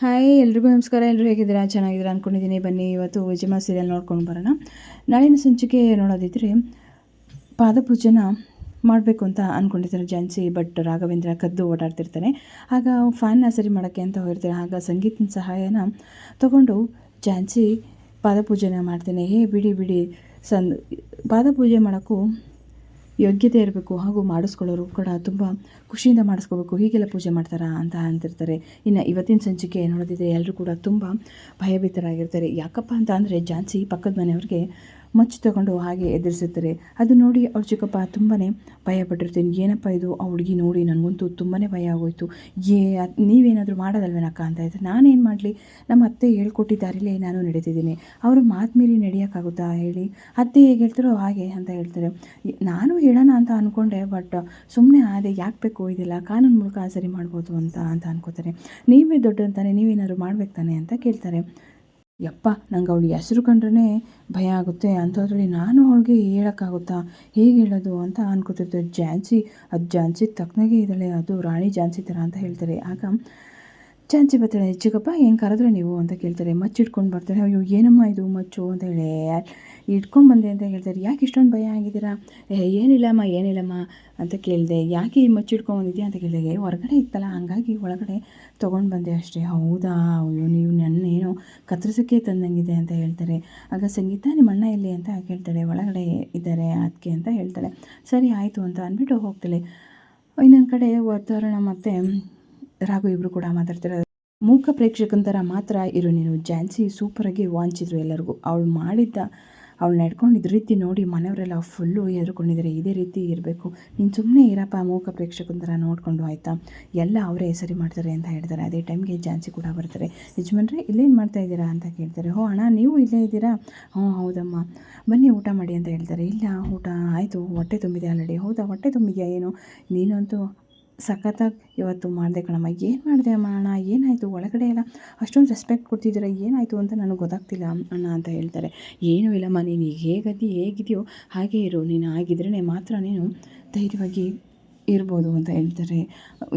Hi ಎಲ್ರಿಗೂ ನಮಸ್ಕಾರ. ಎಲ್ಲರೂ ಹೇಗಿದ್ದೀರಾ? ಚೆನ್ನಾಗಿದ್ದೀರಾ ಅಂದ್ಕೊಂಡಿದ್ದೀನಿ. ಬನ್ನಿ ಇವತ್ತು ವಿಜಯಮ್ಮ ಸೀರಿಯಲ್ ನೋಡ್ಕೊಂಡು ಬರೋಣ. ನಾಳಿನ ಸಂಚಿಕೆ ನೋಡೋದಿದ್ದರೆ ಪಾದಪೂಜೆನ ಮಾಡಬೇಕು ಅಂತ ಅಂದ್ಕೊಂಡಿರ್ತಾರೆ ಝಾನ್ಸಿ. ಬಟ್ ರಾಘವೇಂದ್ರ ಕದ್ದು ಓಡಾಡ್ತಿರ್ತಾನೆ. ಆಗ ಫ್ಯಾನ್ನ ಸರಿ ಮಾಡೋಕ್ಕೆ ಅಂತ ಹೋಗಿರ್ತಾರೆ. ಆಗ ಸಂಗೀತನ ಸಹಾಯನ ತಗೊಂಡು ಝಾನ್ಸಿ ಪಾದಪೂಜೆನ ಮಾಡ್ತೇನೆ. ಬಿಡಿ ಬಿಡಿ, ಪಾದಪೂಜೆ ಮಾಡೋಕ್ಕೂ ಯೋಗ್ಯತೆ ಇರಬೇಕು, ಹಾಗೂ ಮಾಡಿಸ್ಕೊಳ್ಳೋರು ಕೂಡ ತುಂಬ ಖುಷಿಯಿಂದ ಮಾಡಿಸ್ಕೋಬೇಕು. ಹೀಗೆಲ್ಲ ಪೂಜೆ ಮಾಡ್ತಾರಾ ಅಂತ ಅಂತಿರ್ತಾರೆ. ಇನ್ನು ಇವತ್ತಿನ ಸಂಚಿಕೆ ನೋಡೋದಿದ್ರೆ ಎಲ್ಲರೂ ಕೂಡ ತುಂಬ ಭಯಭೀತರಾಗಿರ್ತಾರೆ. ಯಾಕಪ್ಪ ಅಂತ ಅಂದರೆ ಝಾನ್ಸಿ ಪಕ್ಕದ ಮನೆಯವ್ರಿಗೆ ಮಚ್ಚು ತಗೊಂಡು ಹಾಗೆ ಎದುರಿಸುತ್ತಾರೆ. ಅದು ನೋಡಿ ಅವ್ರ ಚಿಕ್ಕಪ್ಪ ತುಂಬಾ ಭಯಪಟ್ಟಿರ್ತೀನಿ. ಏನಪ್ಪ ಇದು, ಆ ಹುಡುಗಿ ನೋಡಿ ನನಗಂತೂ ತುಂಬಾ ಭಯ ಆಗೋಯ್ತು. ನೀವೇನಾದರೂ ಮಾಡೋದಲ್ವೇನಕ್ಕ ಅಂತ ಇದ್ದರೆ, ನಾನೇನು ಮಾಡಲಿ, ನಮ್ಮ ಅತ್ತೆ ಹೇಳ್ಕೊಟ್ಟಿದ್ದಾರಿಲೇ ನಾನು ನಡೀತಿದ್ದೀನಿ. ಅವರು ಮಾತು ಮೀರಿ ನಡೆಯೋಕ್ಕಾಗುತ್ತಾ ಹೇಳಿ? ಅತ್ತೆ ಹೇಗೆ ಹೇಳ್ತಾರೋ ಹಾಗೆ ಅಂತ ಹೇಳ್ತಾರೆ. ನಾನು ಹೇಳೋಣ ಅಂತ ಅಂದ್ಕೊಂಡೆ, ಬಟ್ ಸುಮ್ಮನೆ ಅದೇ ಯಾಕೆ ಬೇಕು, ಇದೆಲ್ಲ ಕಾನೂನು ಮೂಲಕ ಸರಿ ಮಾಡ್ಬೋದು ಅಂತ ಅನ್ಕೋತಾರೆ. ನೀವೇ ದೊಡ್ಡಂತಾನೆ, ನೀವೇನಾದ್ರು ಮಾಡ್ಬೇಕು ತಾನೆ ಅಂತ ಕೇಳ್ತಾರೆ. ಯಪ್ಪ, ನಂಗೆ ಅವಳು ಹೆಸರು ಕಂಡ್ರೆ ಭಯ ಆಗುತ್ತೆ, ಅಂಥದ್ರಲ್ಲಿ ನಾನು ಅವಳಿಗೆ ಹೇಳೋಕ್ಕಾಗುತ್ತಾ, ಹೇಗೆ ಹೇಳೋದು ಅಂತ ಅನ್ಕೋತಿರ್ತಾರೆ. ಝಾನ್ಸಿ ತಕ್ಕನಾಗೆ ಇದ್ದಾಳೆ, ಅದು ರಾಣಿ ಝಾನ್ಸಿ ಥರ ಅಂತ ಹೇಳ್ತಾರೆ. ಆಗ ಝಾನ್ಸಿ ಬರ್ತಾಳೆ. ಚಿಕ್ಕಪ್ಪ ಏನು ಕರೆದ್ರೆ ನೀವು ಅಂತ ಕೇಳ್ತಾರೆ. ಮಚ್ಚು ಇಟ್ಕೊಂಡು ಬರ್ತಾಳೆ. ಅಯ್ಯೋ ಏನಮ್ಮ ಇದು ಮಚ್ಚು ಅಂತ ಹೇಳಿ ಇಟ್ಕೊಂಡ್ಬಂದೆ ಅಂತ ಹೇಳ್ತಾರೆ. ಯಾಕೆ ಇಷ್ಟೊಂದು ಭಯ ಆಗಿದ್ದೀರಾ? ಏನಿಲ್ಲಮ್ಮ ಅಂತ ಕೇಳಿದೆ. ಯಾಕೆ ಈ ಮಚ್ಚು ಇಟ್ಕೊಂಡ್ಬಂದಿದ್ಯಾ ಅಂತ ಕೇಳಿದೆ. ಹೊರಗಡೆ ಇತ್ತಲ್ಲ, ಹಂಗಾಗಿ ಒಳಗಡೆ ತೊಗೊಂಡು ಬಂದೆ ಅಷ್ಟೇ. ಹೌದಾ, ಅಯ್ಯೋ ನೀವು ನನ್ನೇನೋ ಕತ್ತರಿಸೋಕ್ಕೆ ತಂದಂಗಿದೆ ಅಂತ ಹೇಳ್ತಾರೆ. ಆಗ ಸಂಗೀತ ನಿಮ್ಮ ಅಣ್ಣ ಎಲ್ಲಿ ಅಂತ ಕೇಳ್ತಾಳೆ. ಒಳಗಡೆ ಇದ್ದಾರೆ ಅದಕ್ಕೆ ಅಂತ ಹೇಳ್ತಾಳೆ. ಸರಿ ಆಯಿತು ಅಂತ ಅಂದ್ಬಿಟ್ಟು ಹೋಗ್ತಾಳೆ. ಇನ್ನೊಂದು ಕಡೆ ವಾತಾವರಣ ಮತ್ತು ರಾಘು ಇಬ್ಬರು ಕೂಡ ಮಾತಾಡ್ತಾರೆ. ಮೂಕ ಪ್ರೇಕ್ಷಕಂತರ ಮಾತ್ರ ಇರು ನೀನು. ಝಾನ್ಸಿ ಸೂಪರಾಗಿ ವಾಂಚಿದ್ರು ಎಲ್ಲರಿಗೂ. ಅವಳು ನಡ್ಕೊಂಡಿದ್ದ ರೀತಿ ನೋಡಿ ಮನೆಯವರೆಲ್ಲ ಫುಲ್ಲು ಎದುರ್ಕೊಂಡಿದ್ದಾರೆ. ಇದೇ ರೀತಿ ಇರಬೇಕು, ನೀನು ಸುಮ್ಮನೆ ಇರಪ್ಪ, ಮೂಕ ಪ್ರೇಕ್ಷಕಂತರ ನೋಡಿಕೊಂಡು ಆಯಿತಾ, ಎಲ್ಲ ಅವರೇ ಸರಿ ಮಾಡ್ತಾರೆ ಅಂತ ಹೇಳ್ತಾರೆ. ಅದೇ ಟೈಮ್ಗೆ ಝಾನ್ಸಿ ಕೂಡ ಬರ್ತಾರೆ. ಯಜಮಾನ್ರೆ ಇಲ್ಲೇನು ಮಾಡ್ತಾಯಿದ್ದೀರಾ ಅಂತ ಕೇಳ್ತಾರೆ. ಅಣ್ಣ ನೀವು ಇಲ್ಲೇ ಇದ್ದೀರಾ? ಹೌದಮ್ಮ, ಬನ್ನಿ ಊಟ ಮಾಡಿ ಅಂತ ಹೇಳ್ತಾರೆ. ಇಲ್ಲ, ಊಟ ಆಯಿತು, ಹೊಟ್ಟೆ ತುಂಬಿದೆ ಆಲ್ರೆಡಿ. ಹೌದಾ, ಹೊಟ್ಟೆ ತುಂಬಿದೆಯಾ? ಏನು ನೀನಂತೂ ಸಖತ್ತಾಗಿ ಇವತ್ತು ಮಾಡಿದೆ ಕಣಮ್ಮ. ಏನು ಮಾಡಿದೆ ಅಮ್ಮ? ಅಣ್ಣ ಏನಾಯಿತು? ಒಳಗಡೆ ಎಲ್ಲ ಅಷ್ಟೊಂದು ರೆಸ್ಪೆಕ್ಟ್ ಕೊಡ್ತಿದ್ದೀರಾ, ಏನಾಯಿತು ಅಂತ ನನಗೆ ಗೊತ್ತಾಗ್ತಿಲ್ಲ ಅಣ್ಣ ಅಂತ ಹೇಳ್ತಾರೆ. ಏನೂ ಇಲ್ಲಮ್ಮ, ನೀನು ಹೇಗಿದೆಯೋ ಹಾಗೇ ಇರು. ನೀನು ಆಗಿದ್ರೇ ಮಾತ್ರ ನೀನು ಧೈರ್ಯವಾಗಿ ಇರ್ಬೋದು ಅಂತ ಹೇಳ್ತಾರೆ.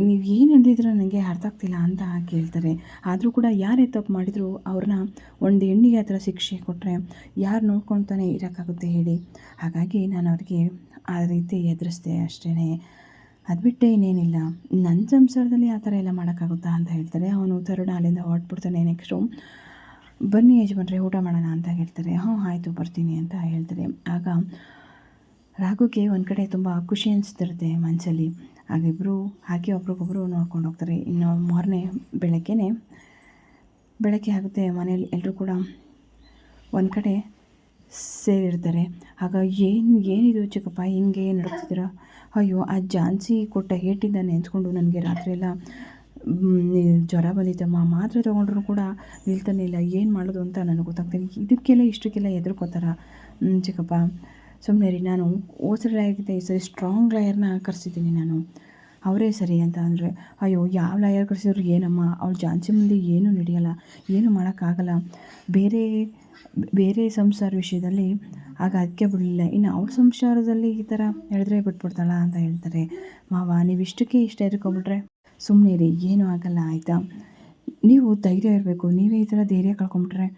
ನೀವು ಏನು ಹೇಳಿದ್ರೆ ನನಗೆ ಅರ್ಥ ಆಗ್ತಿಲ್ಲ ಅಂತ ಕೇಳ್ತಾರೆ. ಆದರೂ ಕೂಡ ಯಾರೇ ತಪ್ಪು ಮಾಡಿದ್ರು ಅವ್ರನ್ನ ಒಂದು ಹೆಣ್ಣಿಗೆ ಆ ಥರ ಶಿಕ್ಷೆ ಕೊಟ್ಟರೆ ಯಾರು ನೋಡ್ಕೊತಾನೆ ಇರೋಕ್ಕಾಗುತ್ತೆ ಹೇಳಿ? ಹಾಗಾಗಿ ನಾನು ಅವ್ರಿಗೆ ಆ ರೀತಿ ಎದುರಿಸ್ದೆ ಅಷ್ಟೇ. ಅದು ಬಿಟ್ಟೆ ಇನ್ನೇನಿಲ್ಲ. ನನ್ನ ಸಂಸಾರದಲ್ಲಿ ಆ ಥರ ಎಲ್ಲ ಮಾಡೋಕ್ಕಾಗುತ್ತಾ ಅಂತ ಹೇಳ್ತಾರೆ. ಅವನು ತರುಣ ಅಲ್ಲಿಂದ ಹೊರಟ್ಬಿಡ್ತಾನೆ. ನೆಕ್ಸ್ಟು ಬನ್ನಿ ಯಜಮಾನ್ರೆ ಊಟ ಮಾಡೋಣ ಅಂತ ಹೇಳ್ತಾರೆ. ಆಯಿತು ಬರ್ತೀನಿ ಅಂತ ಹೇಳ್ತಾರೆ. ಆಗ ರಾಘುಗೆ ಒಂದು ಕಡೆ ತುಂಬ ಖುಷಿ ಅನಿಸ್ತಿರುತ್ತೆ ಮನಸ್ಸಲ್ಲಿ. ಆಗ ಇಬ್ಬರು ಹಾಗೆ ಒಬ್ರಿಗೊಬ್ಬರು ನೋಡ್ಕೊಂಡು ಹೋಗ್ತಾರೆ. ಇನ್ನು ಮಾರನೇ ಬೆಳಗ್ಗೆ ಆಗುತ್ತೆ. ಮನೇಲಿ ಎಲ್ಲರೂ ಕೂಡ ಒಂದು ಕಡೆ ಸೇರಿರ್ತಾರೆ. ಆಗ ಏನಿದು ಚಿಕ್ಕಪ್ಪ ಹಿಂಗೆ ನಡ್ತಿದ್ದೀರ? ಅಯ್ಯೋ, ಆ ಝಾನ್ಸಿ ಕೊಟ್ಟ ಏಟಿಂದ ನೆನೆಸ್ಕೊಂಡು ನನಗೆ ರಾತ್ರಿ ಎಲ್ಲ ಜ್ವರ ಬಂದಿತ್ತಮ್ಮ. ಮಾತ್ರೆ ತೊಗೊಂಡ್ರು ಕೂಡ ನಿಲ್ತಾನೆ ಇಲ್ಲ. ಏನು ಮಾಡೋದು ಅಂತ ನನಗೆ ಗೊತ್ತಾಗ್ತೀನಿ. ಇಷ್ಟಕ್ಕೆಲ್ಲ ಹೆದರ್ಕೋತಾರ ಚಿಕ್ಕಪ್ಪ? ಸುಮ್ಮನೆ ರೀ, ನಾನು ಓಸರಾಗಿದೆ ಈ ಸರಿ ಸ್ಟ್ರಾಂಗ್ ಲಾಯರ್ನ ಕರೆಸಿದ್ದೀನಿ ನಾನು, ಅವರೇ ಸರಿ ಅಂತ ಅಂದರೆ. ಅಯ್ಯೋ, ಯಾವ ಲಾಯರ್ ಕರೆಸಿದ್ರು ಏನಮ್ಮ, ಅವಳು ಝಾನ್ಸಿ ಮುಂದೆ ಏನೂ ನಡೆಯಲ್ಲ, ಏನೂ ಮಾಡೋಕ್ಕಾಗಲ್ಲ. ಬೇರೆ ಸಂಸಾರ ವಿಷಯದಲ್ಲಿ ಆಗ ಅದಕ್ಕೆ ಬಿಡಲಿಲ್ಲ, ಇನ್ನು ಅವ್ರ ಸಂಸಾರದಲ್ಲಿ ಈ ಥರ ಹೇಳಿದ್ರೆ ಬಿಟ್ಬಿಡ್ತಾಳ ಅಂತ ಹೇಳ್ತಾರೆ. ಮಾವ, ನೀವು ಇಷ್ಟ ಹೆದರ್ಕೊಂಬಿಟ್ರೆ ಸುಮ್ಮನೆ ರೀ, ಏನೂ ಆಗಲ್ಲ ಆಯಿತಾ? ನೀವು ಧೈರ್ಯ ಇರಬೇಕು, ನೀವೇ ಈ ಥರ ಧೈರ್ಯ ಕಳ್ಕೊಂಬಿಟ್ರೆ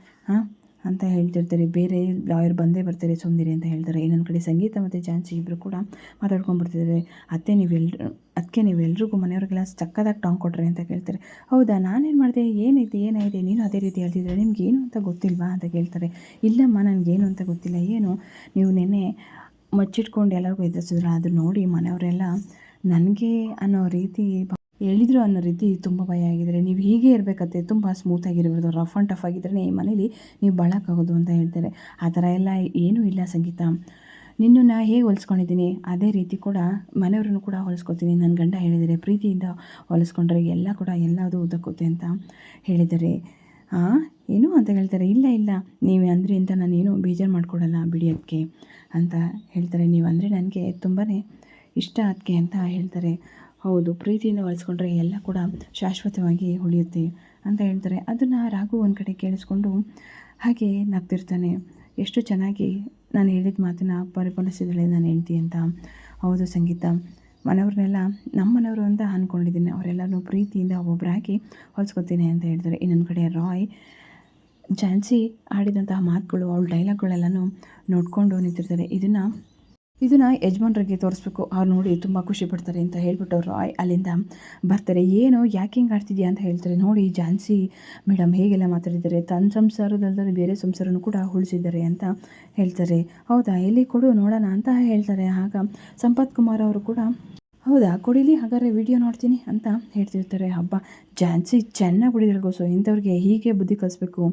ಅಂತ ಹೇಳ್ತಿರ್ತಾರೆ. ಬೇರೆ ಲಾಯರ್ ಬಂದೇ ಬರ್ತಾರೆ, ಸುಮ್ಮನಿರಿ ಅಂತ ಹೇಳ್ತಾರೆ. ಇನ್ನೊಂದು ಕಡೆ ಸಂಗೀತ ಮತ್ತು ಝಾನ್ಸಿ ಇಬ್ಬರು ಕೂಡ ಮಾತಾಡ್ಕೊಂಡ್ಬಿಡ್ತಿದ್ದಾರೆ. ಅದಕ್ಕೆ ನೀವೆಲ್ರಿಗೂ ಮನೆಯವ್ರಿಗೆಲ್ಲ ಚಕ್ಕದಾಗಿ ಟಾಂಗ್ ಕೊಟ್ರೆ ಅಂತ ಕೇಳ್ತಾರೆ. ಹೌದಾ, ನಾನೇನು ಮಾಡಿದೆ? ಏನಾಯಿತು? ನೀನು ಅದೇ ರೀತಿ ಹೇಳ್ತಿದ್ರೆ ನಿಮ್ಗೆ ಏನು ಅಂತ ಗೊತ್ತಿಲ್ವಾ ಅಂತ ಕೇಳ್ತಾರೆ. ಇಲ್ಲಮ್ಮ, ನನಗೇನು ಅಂತ ಗೊತ್ತಿಲ್ಲ. ಏನು ನೀವು ನೆನ್ನೆ ಮಚ್ಚಿಟ್ಕೊಂಡು ಎಲ್ಲರಿಗೂ ಎದುರಿಸಿದ್ರು, ಅದು ನೋಡಿ ಮನೆಯವರೆಲ್ಲ ನನಗೆ ಅನ್ನೋ ರೀತಿ ಹೇಳಿದ್ರು ಅನ್ನೋ ರೀತಿ ತುಂಬ ಭಯ ಆಗಿದ್ದಾರೆ. ನೀವು ಹೀಗೆ ಇರಬೇಕತ್ತೆ, ತುಂಬ ಸ್ಮೂತಾಗಿರ್ಬೋದು, ರಫ್ ಆ್ಯಂಡ್ ಟಫ್ ಆಗಿದ್ದರೆ ಈ ಮನೇಲಿ ನೀವು ಬಾಳಕ್ಕಾಗೋದು ಅಂತ ಹೇಳ್ತಾರೆ. ಆ ಥರ ಎಲ್ಲ ಏನೂ ಇಲ್ಲ ಸಂಗೀತ, ನಿನ್ನನ್ನು ಹೇಗೆ ಹೊಲಿಸ್ಕೊಂಡಿದ್ದೀನಿ ಅದೇ ರೀತಿ ಕೂಡ ಮನೆಯವ್ರನ್ನು ಕೂಡ ಹೊಲಿಸ್ಕೊತೀನಿ. ನನ್ನ ಗಂಡ ಹೇಳಿದರೆ ಪ್ರೀತಿಯಿಂದ ಹೊಲಿಸ್ಕೊಂಡ್ರೆ ಎಲ್ಲದೂ ದಕ್ಕುತ್ತೆ ಅಂತ ಹೇಳಿದ್ದಾರೆ. ಏನು ಅಂತ ಹೇಳ್ತಾರೆ. ಇಲ್ಲ ನೀವು ಅಂದರೆ ಅಂತ ನಾನೇನು ಬೇಜಾರು ಮಾಡ್ಕೊಡಲ್ಲ ಬಿಡಿ ಅದಕ್ಕೆ ಅಂತ ಹೇಳ್ತಾರೆ. ನೀವು ಅಂದರೆ ನನಗೆ ತುಂಬಾ ಇಷ್ಟ ಅದಕ್ಕೆ ಅಂತ ಹೇಳ್ತಾರೆ. ಹೌದು, ಪ್ರೀತಿಯಿಂದ ಹೊಲಿಸ್ಕೊಂಡ್ರೆ ಎಲ್ಲ ಕೂಡ ಶಾಶ್ವತವಾಗಿ ಉಳಿಯುತ್ತೆ ಅಂತ ಹೇಳ್ತಾರೆ. ಅದನ್ನು ರಾಘು ಒಂದು ಕಡೆ ಕೇಳಿಸ್ಕೊಂಡು ಹಾಗೆ ನಗ್ತಿರ್ತಾನೆ. ಎಷ್ಟು ಚೆನ್ನಾಗಿ ನಾನು ಹೇಳಿದ ಮಾತನ್ನು ಪರಿಪಾಲಿಸಿದಳೆ ನನ್ನ ಹೆಂಡತಿ ಅಂತ. ಹೌದು ಸಂಗೀತ, ಮನೆಯವ್ರನ್ನೆಲ್ಲ ನಮ್ಮ ಮನೆಯವರು ಅಂತ ಅಂದ್ಕೊಂಡಿದ್ದೀನಿ, ಅವರೆಲ್ಲರೂ ಪ್ರೀತಿಯಿಂದ ಒಬ್ಬೊಬ್ಬರಾಗಿ ಹೊಲ್ಸ್ಕೊತೀನಿ ಅಂತ ಹೇಳ್ತಾರೆ. ಇನ್ನೊಂದು ಕಡೆ ರಾಯ್ ಝಾನ್ಸಿ ಆಡಿದಂತಹ ಮಾತುಗಳು, ಅವಳ ಡೈಲಾಗ್ಗಳೆಲ್ಲನೂ ನೋಡಿಕೊಂಡು ನಿಂತಿರ್ತಾರೆ. ಇದನ್ನು ಯಜಮಾನ್ರಿಗೆ ತೋರಿಸ್ಬೇಕು, ಅವ್ರು ನೋಡಿ ತುಂಬ ಖುಷಿ ಪಡ್ತಾರೆ ಅಂತ ಹೇಳ್ಬಿಟ್ಟು ರಾಯ್ ಅಲ್ಲಿಂದ ಬರ್ತಾರೆ. ಏನು ಯಾಕೆ ಹಿಂಗೆ ಆಡ್ತಿದ್ಯಾ ಅಂತ ಹೇಳ್ತಾರೆ. ನೋಡಿ ಝಾನ್ಸಿ ಮೇಡಮ್ ಹೇಗೆಲ್ಲ ಮಾತಾಡಿದ್ದಾರೆ, ತನ್ನ ಸಂಸಾರದಲ್ಲದೆ ಬೇರೆ ಸಂಸಾರನೂ ಕೂಡ ಉಳಿಸಿದ್ದಾರೆ ಅಂತ ಹೇಳ್ತಾರೆ. ಹೌದಾ, ಎಲ್ಲಿ ಕೊಡು ನೋಡೋಣ ಅಂತ ಹೇಳ್ತಾರೆ. ಆಗ ಸಂಪತ್ ಕುಮಾರ್ ಅವರು ಕೂಡ ಹೌದಾ ಕೊಡಿಲಿ, ಹಾಗಾದ್ರೆ ವಿಡಿಯೋ ನೋಡ್ತೀನಿ ಅಂತ ಹೇಳ್ತಿರ್ತಾರೆ. ಹಬ್ಬ ಝಾನ್ಸಿ ಚೆನ್ನಾಗಿ ಬಿಡಿದ್ರೆ ಗೋಸು, ಇಂಥವ್ರಿಗೆ ಹೀಗೆ ಬುದ್ಧಿ ಕಲಿಸ್ಬೇಕು,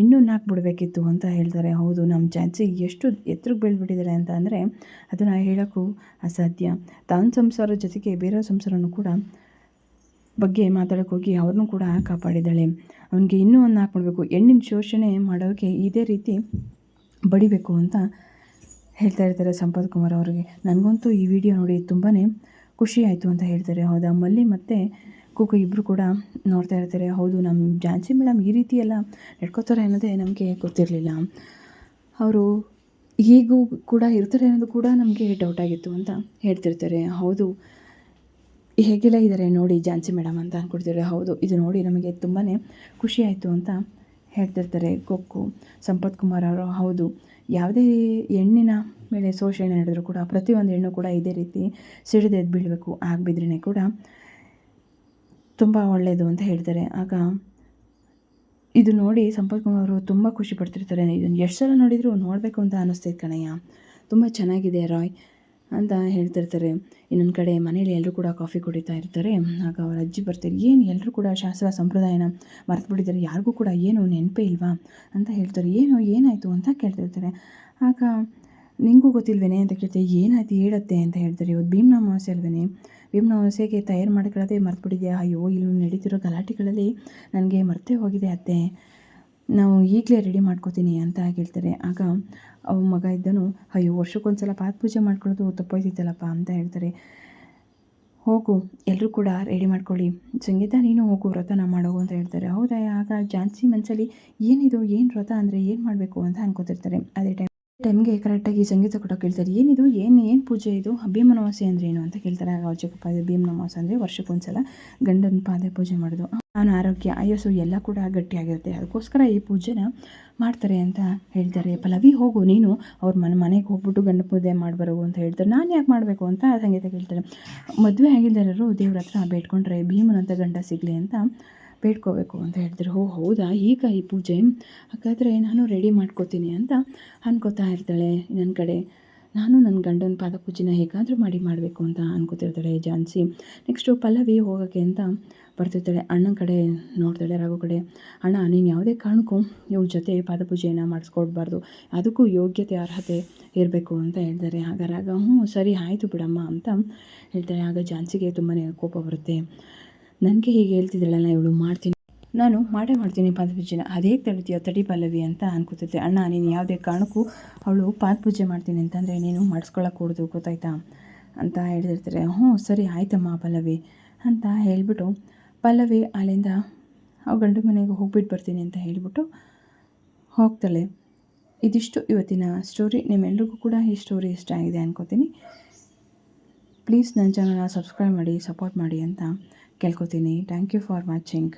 ಇನ್ನೂ 4 ಬಿಡಬೇಕಿತ್ತು ಅಂತ ಹೇಳ್ತಾರೆ. ಹೌದು, ನಮ್ಮ ಝಾನ್ಸಿ ಎಷ್ಟು ಎತ್ತರಕ್ಕೆ ಬೆಳೆದ್ಬಿಟ್ಟಿದ್ದಾರೆ ಅಂತ ಅಂದರೆ ಅದನ್ನು ಹೇಳೋಕ್ಕೂ ಅಸಾಧ್ಯ. ತಾನು ಸಂಸಾರದ ಜೊತೆಗೆ ಬೇರೆ ಸಂಸಾರನೂ ಕೂಡ ಬಗ್ಗೆ ಮಾತಾಡೋಕ್ಕೋಗಿ ಅವ್ರನ್ನೂ ಕೂಡ ಕಾಪಾಡಿದ್ದಾಳೆ. ಅವನಿಗೆ ಇನ್ನೂ ಒಂದು 4 ಮಾಡಬೇಕು, ಹೆಣ್ಣಿನ ಶೋಷಣೆ ಮಾಡೋಕ್ಕೆ ಇದೇ ರೀತಿ ಬಡಿಬೇಕು ಅಂತ ಹೇಳ್ತಾ ಇರ್ತಾರೆ ಸಂಪತ್ ಕುಮಾರ್ ಅವರಿಗೆ. ನನಗಂತೂ ಈ ವಿಡಿಯೋ ನೋಡಿ ತುಂಬಾ ಖುಷಿ ಆಯಿತು ಅಂತ ಹೇಳ್ತಾರೆ. ಹೌದಾ, ಮಲ್ಲಿ ಮತ್ತು ಕುಕು ಇಬ್ಬರು ಕೂಡ ನೋಡ್ತಾ ಇರ್ತಾರೆ. ಹೌದು, ನಮ್ಮ ಝಾನ್ಸಿ ಮೇಡಮ್ ಈ ರೀತಿ ಎಲ್ಲ ನಡ್ಕೋತಾರೆ ಅನ್ನೋದೇ ನಮಗೆ ಗೊತ್ತಿರಲಿಲ್ಲ, ಅವರು ಹೀಗೂ ಕೂಡ ಇರ್ತಾರೆ ಅನ್ನೋದು ಕೂಡ ನಮಗೆ ಡೌಟ್ ಆಗಿತ್ತು ಅಂತ ಹೇಳ್ತಿರ್ತಾರೆ. ಹೌದು, ಹೇಗೆಲ್ಲ ಇದ್ದಾರೆ ನೋಡಿ ಝಾನ್ಸಿ ಮೇಡಮ್ ಅಂತ ಅಂದ್ಕೊಡ್ತಿದ್ದಾರೆ. ಹೌದು, ಇದು ನೋಡಿ ನಮಗೆ ತುಂಬಾ ಖುಷಿ ಆಯಿತು ಅಂತ ಹೇಳ್ತಿರ್ತಾರೆ ಕೊಕ್ಕು. ಸಂಪತ್ ಕುಮಾರ್ ಅವರು ಹೌದು, ಯಾವುದೇ ಹೆಣ್ಣಿನ ಮೇಲೆ ಶೋಷಣೆ ನಡೆದರೂ ಕೂಡ ಪ್ರತಿಯೊಂದು ಹೆಣ್ಣು ಕೂಡ ಇದೇ ರೀತಿ ಸಿಡಿದೆದ್ದು ಬೀಳಬೇಕು, ಆಗಿಬಿದ್ರೇ ಕೂಡ ತುಂಬ ಒಳ್ಳೆಯದು ಅಂತ ಹೇಳ್ತಾರೆ. ಆಗ ಇದು ನೋಡಿ ಸಂಪತ್ ಕುಮಾರ್ ಅವರು ತುಂಬ ಖುಷಿ ಪಡ್ತಿರ್ತಾರೆ. ಇದನ್ನು ಎಷ್ಟು ಸಲ ನೋಡಿದರೂ ನೋಡಬೇಕು ಅಂತ ಅನ್ನಿಸ್ತೈತೆ ಕಣಯ್ಯ, ತುಂಬ ಚೆನ್ನಾಗಿದೆ ರಾಯ್ ಅಂತ ಹೇಳ್ತಿರ್ತಾರೆ. ಇನ್ನೊಂದು ಕಡೆ ಮನೇಲಿ ಎಲ್ಲರೂ ಕೂಡ ಕಾಫಿ ಕುಡಿತಾ ಇರ್ತಾರೆ. ಆಗ ಅವರ ಅಜ್ಜಿ ಬರ್ತಾರೆ. ಏನು ಎಲ್ಲರೂ ಕೂಡ ಶಾಸ್ತ್ರ ಸಂಪ್ರದಾಯನ ಮರೆತು ಬಿಟ್ಟಿದ್ದಾರೆ, ಯಾರಿಗೂ ಕೂಡ ಏನು ನೆನಪೇ ಇಲ್ವಾ ಅಂತ ಹೇಳ್ತಾರೆ. ಏನಾಯಿತು ಅಂತ ಕೇಳ್ತಿರ್ತಾರೆ. ಆಗ ನಿಂಗೂ ಗೊತ್ತಿಲ್ವೇನೆ ಅಂತ ಕೇಳ್ತಾರೆ. ಏನಾಯ್ತು ಹೇಳತ್ತೆ ಅಂತ ಹೇಳ್ತಾರೆ. ಇವತ್ತು ಭೀಮ್ನ ಅಮಾವಾಸ್ಯೆ ಅಲ್ವೇನೆ, ಭೀಮ್ನ ಅಮಾವಾಸ್ಯೆಗೆ ತಯಾರು ಮಾಡ್ಕೊಳ್ಳೋದೇ ಮರ್ತುಬಿಟ್ಟಿದ್ಯಾ? ಅಯ್ಯೋ, ಇಲ್ಲಿ ನಡೀತಿರೋ ಗಲಾಟೆಗಳಲ್ಲಿ ನನಗೆ ಮರ್ತೇ ಹೋಗಿದೆ ಅತ್ತೆ, ನಾವು ಈಗಲೇ ರೆಡಿ ಮಾಡ್ಕೋತೀನಿ ಅಂತ ಹೇಳ್ತಾರೆ. ಆಗ ಅವ ಮಗ ಇದ್ದನು, ಅಯ್ಯೋ ವರ್ಷಕ್ಕೊಂದ್ಸಲ ಪಾದ ಪೂಜೆ ಮಾಡ್ಕೊಳ್ಳೋದು ತಪ್ಪೋಯ್ತಿತ್ತಲ್ಲಪ್ಪ ಅಂತ ಹೇಳ್ತಾರೆ. ಹೋಗು, ಎಲ್ಲರೂ ಕೂಡ ರೆಡಿ ಮಾಡ್ಕೊಳ್ಳಿ, ಸಂಗೀತ ನೀನು ಹೋಗು ವ್ರತನ ಮಾಡೋ ಅಂತ ಹೇಳ್ತಾರೆ. ಹೌದಾ, ಆಗ ಝಾನ್ಸಿ ಮನಸ್ಸಲ್ಲಿ ಏನಿದು, ಏನು ವ್ರತ ಅಂದರೆ ಏನು ಮಾಡಬೇಕು ಅಂತ ಅನ್ಕೋತಿರ್ತಾರೆ. ಅದೇ ಟೈಮ್ಗೆ ಕರೆಕ್ಟಾಗಿ ಸಂಗೀತ ಕೂಡ ಕೇಳ್ತಾರೆ. ಏನಿದು, ಏನು ಪೂಜೆ ಇದು, ಭೀಮನ ಅಮಾವಾಸ್ಯೆ ಅಂದರೆ ಏನು ಅಂತ ಕೇಳ್ತಾರೆ. ಆಗ ಚಿಕ್ಕಪ್ಪ, ಇದು ಭೀಮನ ಅಮಾವಾಸ್ಯೆ ಅಂದರೆ ವರ್ಷಕ್ಕೊಂದ್ಸಲ ಗಂಡನ ಪಾದ ಪೂಜೆ ಮಾಡೋದು, ಅವನ ಆರೋಗ್ಯ ಆಯಸ್ಸು ಎಲ್ಲ ಕೂಡ ಗಟ್ಟಿಯಾಗಿರುತ್ತೆ, ಅದಕ್ಕೋಸ್ಕರ ಈ ಪೂಜೆನ ಮಾಡ್ತಾರೆ ಅಂತ ಹೇಳ್ತಾರೆ. ಪಲ್ಲವಿ ಹೋಗು ನೀನು ಅವ್ರ ಮನೆಗೆ ಹೋಗ್ಬಿಟ್ಟು ಗಂಡ ಪೂಜೆ ಮಾಡಿಬರೋ ಅಂತ ಹೇಳ್ತಾರೆ. ನಾನು ಯಾಕೆ ಮಾಡಬೇಕು ಅಂತ ಸಂಗೀತ ಕೇಳ್ತಾರೆ. ಮದುವೆ ಆಗಿದ್ದವರು ದೇವ್ರ ಹತ್ರ ಬೇಡ್ಕೊಂಡ್ರೆ ಭೀಮನಂತ ಗಂಡ ಸಿಗಲಿ ಅಂತ ಬೇಡ್ಕೋಬೇಕು ಅಂತ ಹೇಳ್ತಾರೆ. ಹೌದಾ, ಈಗ ಈ ಪೂಜೆ, ಹಾಗಾದರೆ ನಾನು ರೆಡಿ ಮಾಡ್ಕೋತೀನಿ ಅಂತ ಅನ್ಕೋತಾ ಇರ್ತಾಳೆ. ನನ್ನ ಕಡೆ ನಾನು ನನ್ನ ಗಂಡನ ಪಾದ ಪೂಜೆನ ಹೇಗಾದರೂ ಮಾಡಬೇಕು ಅಂತ ಅನ್ಕೋತಿರ್ತಾಳೆ ಝಾನ್ಸಿ. ನೆಕ್ಸ್ಟು ಪಲ್ಲವಿ ಹೋಗೋಕ್ಕೆ ಅಂತ ಬರ್ತಿರ್ತಾಳೆ. ಅಣ್ಣನ ಕಡೆ ನೋಡ್ತಾಳೆ, ರಘು ಕಡೆ. ಅಣ್ಣ, ನೀನು ಯಾವುದೇ ಕಾರಣಕ್ಕೂ ಇವ್ರ ಜೊತೆ ಪಾದಪೂಜೆಯನ್ನು ಮಾಡಿಸ್ಕೊಡ್ಬಾರ್ದು, ಅದಕ್ಕೂ ಯೋಗ್ಯತೆ ಅರ್ಹತೆ ಇರಬೇಕು ಅಂತ ಹೇಳ್ತಾರೆ. ಆಗ ರಾಗ ಸರಿ ಆಯಿತು ಬಿಡಮ್ಮ ಅಂತ ಹೇಳ್ತಾಳೆ. ಆಗ ಝಾನ್ಸಿಗೆ ತುಂಬಾ ಕೋಪ ಬರುತ್ತೆ. ನನಗೆ ಹೀಗೆ ಹೇಳ್ತಿದ್ದಾಳಲ್ಲ ಇವಳು, ನಾನು ಮಾಡ್ತೀನಿ ಪಾದಪೂಜೆನ, ಅದೇ ತಡಿತೀಯೋ ತಡಿ ಪಲ್ಲವಿ ಅಂತ ಅನ್ಕೋತೈತೆ. ಅಣ್ಣ, ನೀನು ಯಾವುದೇ ಕಾರಣಕ್ಕೂ ಅವಳು ಪಾದಪೂಜೆ ಮಾಡ್ತೀನಿ ಅಂತಂದರೆ ನೀನು ಮಾಡಿಸ್ಕೊಳ್ಳೋಕೆ ಗೊತ್ತಾಯ್ತಾ ಅಂತ ಹೇಳ್ತಿರ್ತಾರೆ. ಸರಿ ಆಯ್ತಮ್ಮ ಪಲ್ಲವಿ ಅಂತ ಹೇಳಿಬಿಟ್ಟು ಪಲ್ಲವಿ ಅಲ್ಲಿಂದ ಆ ಗಂಡು ಮನೆಗೆ ಹೋಗ್ಬಿಟ್ಟು ಬರ್ತೀನಿ ಅಂತ ಹೇಳಿಬಿಟ್ಟು ಹೋಗ್ತಾಳೆ. ಇದಿಷ್ಟು ಇವತ್ತಿನ ಸ್ಟೋರಿ. ನಿಮ್ಮೆಲ್ರಿಗೂ ಕೂಡ ಈ ಸ್ಟೋರಿ ಇಷ್ಟ ಆಗಿದೆ ಅನ್ಕೋತೀನಿ. ಪ್ಲೀಸ್ ನನ್ನ ಚಾನಲ್ನ ಸಬ್ಸ್ಕ್ರೈಬ್ ಮಾಡಿ, ಸಪೋರ್ಟ್ ಮಾಡಿ ಅಂತ ಕೇಳ್ಕೊತೀನಿ. Thank you for watching.